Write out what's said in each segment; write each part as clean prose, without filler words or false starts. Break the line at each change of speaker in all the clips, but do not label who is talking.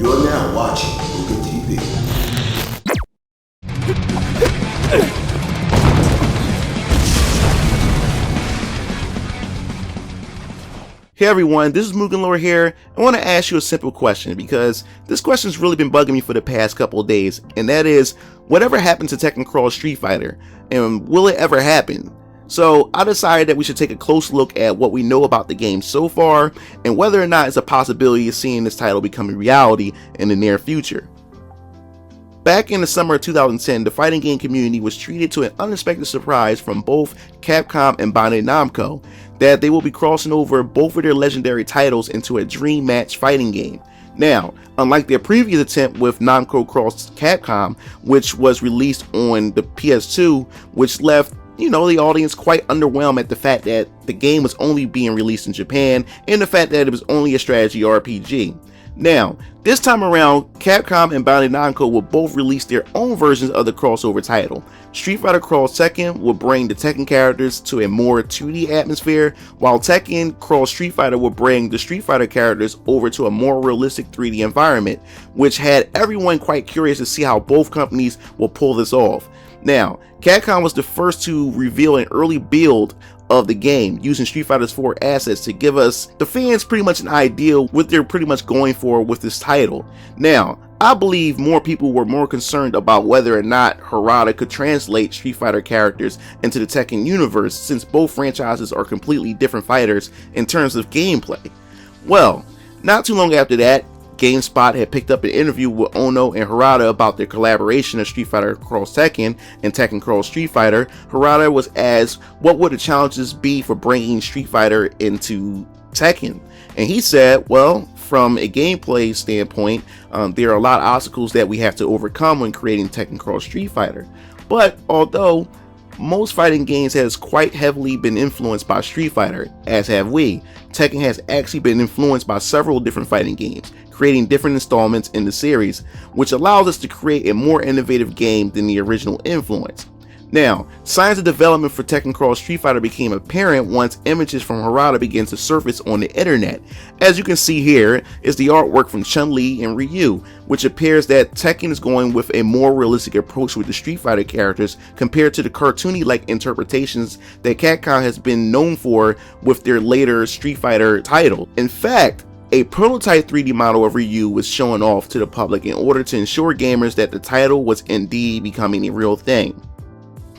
You're now watching Mugen TV.
Hey everyone, this is MugenLord here. I want to ask you a simple question because this question's really been bugging me for the past couple of days, and that is, whatever happened to Tekken Cross Street Fighter, and will it ever happen? So I decided that we should take a close look at what we know about the game so far, and whether or not it's a possibility of seeing this title becoming reality in the near future. Back in the summer of 2010, the fighting game community was treated to an unexpected surprise from both Capcom and Bandai Namco that they will be crossing over both of their legendary titles into a dream match fighting game. Now, unlike their previous attempt with Namco Cross Capcom, which was released on the PS2, which left the audience quite underwhelmed at the fact that the game was only being released in Japan and the fact that it was only a strategy RPG. Now, this time around, Capcom and Bandai Namco will both release their own versions of the crossover title. Street Fighter Cross Tekken will bring the Tekken characters to a more 2D atmosphere, while Tekken Cross Street Fighter will bring the Street Fighter characters over to a more realistic 3D environment, which had everyone quite curious to see how both companies will pull this off. Now, Capcom was the first to reveal an early build of the game using Street Fighter's 4 assets to give us, the fans, pretty much an idea what they're pretty much going for with this title. Now, I believe more people were more concerned about whether or not Harada could translate Street Fighter characters into the Tekken universe, since both franchises are completely different fighters in terms of gameplay. Well, not too long after that, GameSpot had picked up an interview with Ono and Harada about their collaboration of Street Fighter Cross Tekken and Tekken Cross Street Fighter. Harada was asked what would the challenges be for bringing Street Fighter into Tekken, and he said, well, from a gameplay standpoint, there are a lot of obstacles that we have to overcome when creating Tekken Cross Street Fighter. But although most fighting games has quite heavily been influenced by Street Fighter, as have we, Tekken has actually been influenced by several different fighting games, creating different installments in the series, which allows us to create a more innovative game than the original influence. Now, signs of development for Tekken Cross Street Fighter became apparent once images from Harada began to surface on the internet. As you can see here is the artwork from Chun-Li and Ryu, which appears that Tekken is going with a more realistic approach with the Street Fighter characters compared to the cartoony-like interpretations that Capcom has been known for with their later Street Fighter title. In fact, a prototype 3D model of Ryu was shown off to the public in order to ensure gamers that the title was indeed becoming a real thing.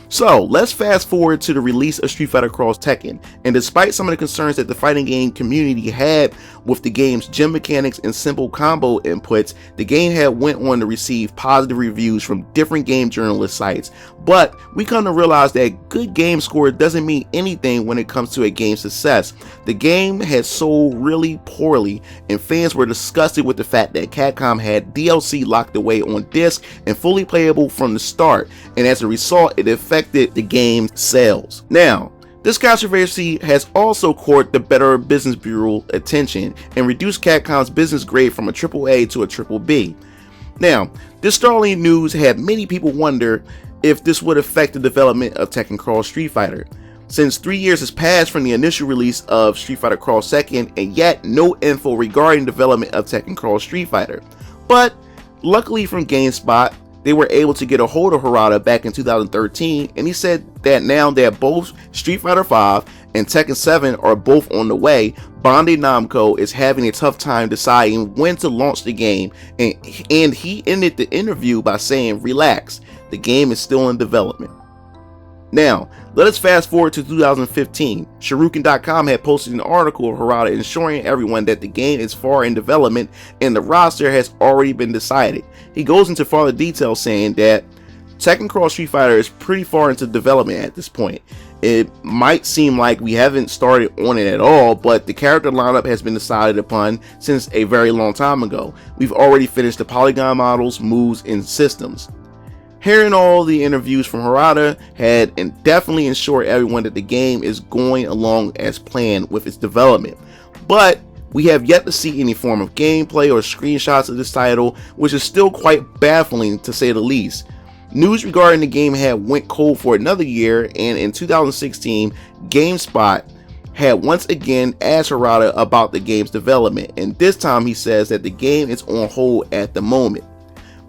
So let's fast forward to the release of Street Fighter Cross Tekken, and despite some of the concerns that the fighting game community had with the game's gym mechanics and simple combo inputs, the game had went on to receive positive reviews from different game journalist sites. But we come to realize that good game score doesn't mean anything when it comes to a game's success. The game had sold really poorly, and fans were disgusted with the fact that Capcom had DLC locked away on disc and fully playable from the start, and as a result it affected the game's sales. Now, this controversy has also caught the Better Business Bureau attention and reduced Capcom's business grade from a AAA to a BBB. Now, this startling news had many people wonder if this would affect the development of Tekken Cross Street Fighter, since 3 years has passed from the initial release of Street Fighter Cross Tekken and yet no info regarding development of Tekken Cross Street Fighter. But luckily from GameSpot, they were able to get a hold of Harada back in 2013, and he said that now that both Street Fighter V and Tekken 7 are both on the way, Bandai Namco is having a tough time deciding when to launch the game, and he ended the interview by saying, "Relax, the game is still in development." Now, let us fast forward to 2015. Shuriken.com had posted an article of Harada assuring everyone that the game is far in development and the roster has already been decided. He goes into further detail saying that Tekken Cross Street Fighter is pretty far into development at this point. It might seem like we haven't started on it at all, but the character lineup has been decided upon since a very long time ago. We've already finished the polygon models, moves, and systems. Hearing all the interviews from Harada had definitely ensured everyone that the game is going along as planned with its development. But we have yet to see any form of gameplay or screenshots of this title, which is still quite baffling to say the least. News regarding the game had went cold for another year, and in 2016, GameSpot had once again asked Harada about the game's development, and this time he says that the game is on hold at the moment.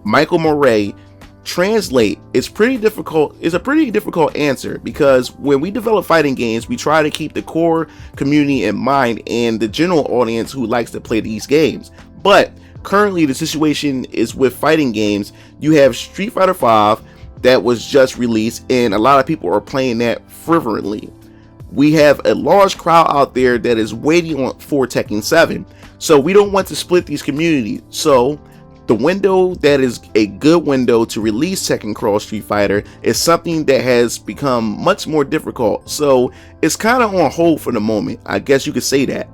Michael Murray translate, it's a pretty difficult answer, because when we develop fighting games, we try to keep the core community in mind and the general audience who likes to play these games. But currently the situation is with fighting games, you have Street Fighter V that was just released and a lot of people are playing that fervently. We have a large crowd out there that is waiting for Tekken 7, so we don't want to split these communities. So the window that is a good window to release Tekken Cross Street Fighter is something that has become much more difficult, so it's kind of on hold for the moment, I guess you could say that.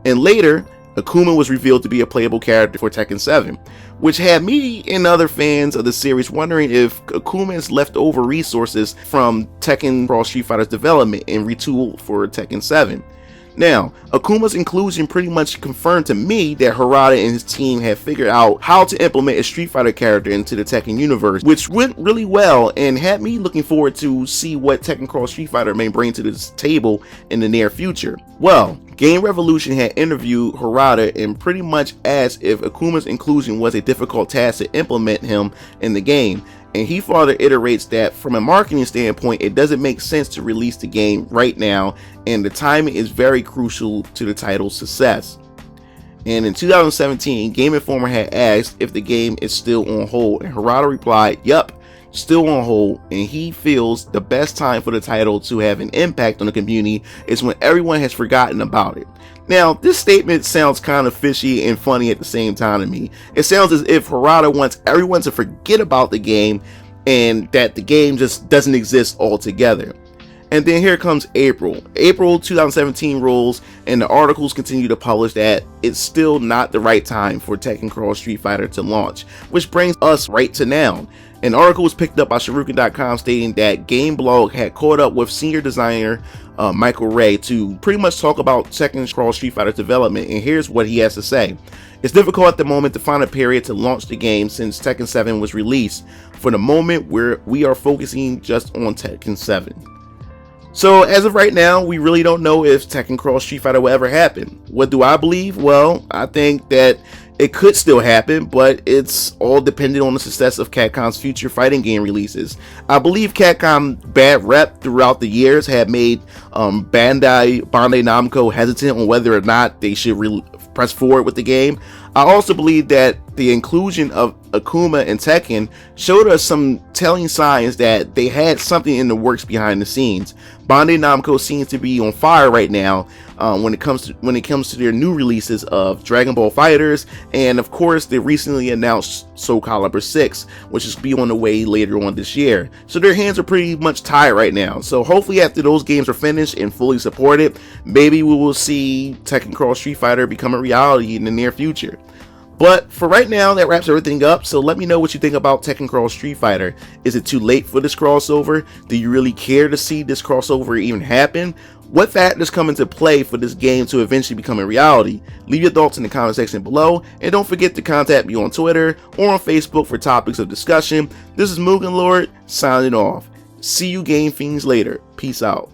And later, Akuma was revealed to be a playable character for Tekken 7, which had me and other fans of the series wondering if Akuma's leftover resources from Tekken Cross Street Fighter's development and retooled for Tekken 7. Now, Akuma's inclusion pretty much confirmed to me that Harada and his team had figured out how to implement a Street Fighter character into the Tekken universe, which went really well and had me looking forward to see what Tekken Cross Street Fighter may bring to this table in the near future. Well, Game Revolution had interviewed Harada and pretty much asked if Akuma's inclusion was a difficult task to implement him in the game, and he further iterates that from a marketing standpoint, it doesn't make sense to release the game right now, and the timing is very crucial to the title's success. And in 2017, Game Informer had asked if the game is still on hold, and Harada replied, "Yup, still on hold," and he feels the best time for the title to have an impact on the community is when everyone has forgotten about it. Now, this statement sounds kind of fishy and funny at the same time to me. It sounds as if Harada wants everyone to forget about the game and that the game just doesn't exist altogether. And then here comes April 2017 rolls, and the articles continue to publish that it's still not the right time for Tekken Cross Street Fighter to launch, which brings us right to now. An article was picked up by Shuriken.com stating that Gameblog had caught up with senior designer Michael Ray to pretty much talk about Tekken Cross Street Fighter's development, and here's what he has to say. "It's difficult at the moment to find a period to launch the game since Tekken 7 was released. For the moment, we are focusing just on Tekken 7. So as of right now, we really don't know if Tekken Cross Street Fighter will ever happen. What do I believe? Well, I think that it could still happen, but it's all dependent on the success of Capcom's future fighting game releases. I believe Capcom's bad rep throughout the years had made Bandai Namco hesitant on whether or not they should press forward with the game. I also believe that the inclusion of Akuma and Tekken showed us some telling signs that they had something in the works behind the scenes. Bandai Namco seems to be on fire right now when it comes to their new releases of Dragon Ball FighterZ, and of course the recently announced Soul Calibur 6, which is be on the way later on this year. So their hands are pretty much tied right now. So hopefully after those games are finished and fully supported, maybe we will see Tekken Cross Street Fighter become a reality in the near future. But for right now, that wraps everything up. So let me know what you think about Tekken Cross Street Fighter. Is it too late for this crossover? Do you really care to see this crossover even happen? What factors come into play for this game to eventually become a reality? Leave your thoughts in the comment section below, and don't forget to contact me on Twitter or on Facebook for topics of discussion. This is MugenLord signing off. See you Game Fiends later. Peace out.